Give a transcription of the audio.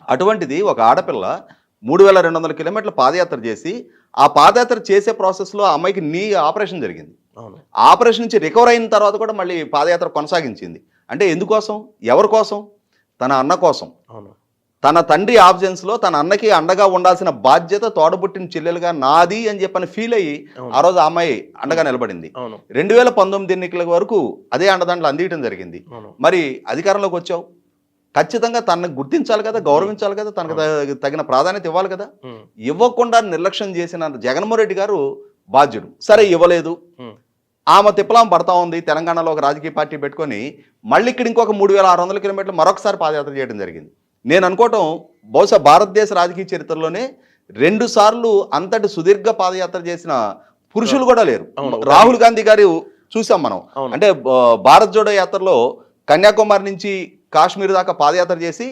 అటువంటిది ఒక ఆడపిల్ల 3200 కిలోమీటర్ల పాదయాత్ర చేసి, ఆ పాదయాత్ర చేసే ప్రాసెస్‌లో ఆ అమ్మాయికి నీ ఆపరేషన్ జరిగింది. అవును. ఆపరేషన్ నుంచి రికవర్ అయిన తర్వాత కూడా మళ్ళీ పాదయాత్ర కొనసాగించింది. అంటే ఎందుకోసం? ఎవరి కోసం? తన అన్న కోసం. అవును. తన తండ్రి ఆబ్సెన్స్‌లో తన అన్నకి అండగా ఉండాల్సిన బాధ్యత తోడబుట్టిన చెల్లెలుగా నాది అని చెప్పని ఫీల్ అయ్యి, అవును. ఆ రోజు ఆ అమ్మాయి అండగా నిలబడింది. అవును. 2019 ఎన్నికల వరకు అదే అండదండలు అందియటం జరిగింది. అవును. మరి అధికారంలోకి వచ్చావు. ఖచ్చితంగా తనని గుర్తించాలి కదా! గౌరవించాలి కదా! తనకు తగిన ప్రాధాన్యత ఇవ్వాలి కదా! హ్మ్. ఇవ్వకుండా నిర్లక్ష్యం చేసిన జగన్మోహన్ రెడ్డి గారు బాధ్యుడు. సరే ఇవ్వలేదు. హ్మ్. ఆమె తిప్పలాం పడతా ఉంది. తెలంగాణలో ఒక రాజకీయ పార్టీ పెట్టుకొని, మళ్ళీ ఇక్కడ ఇంకొక 3600 కిలోమీటర్లు మరొకసారి పాదయాత్ర చేయడం జరిగింది. నేను అనుకోవటం బహుశా భారతదేశ రాజకీయ చరిత్రలోనే 2 సార్లు అంతటి సుదీర్ఘ పాదయాత్ర చేసిన పురుషులు కూడా లేరు. అవును. రాహుల్ గాంధీ గారు చూసాం మనం. అవును. అంటే భారత్ జోడో యాత్రలో కన్యాకుమారి నుంచి కాశ్మీర్ దాకా పాదయాత్ర చేసి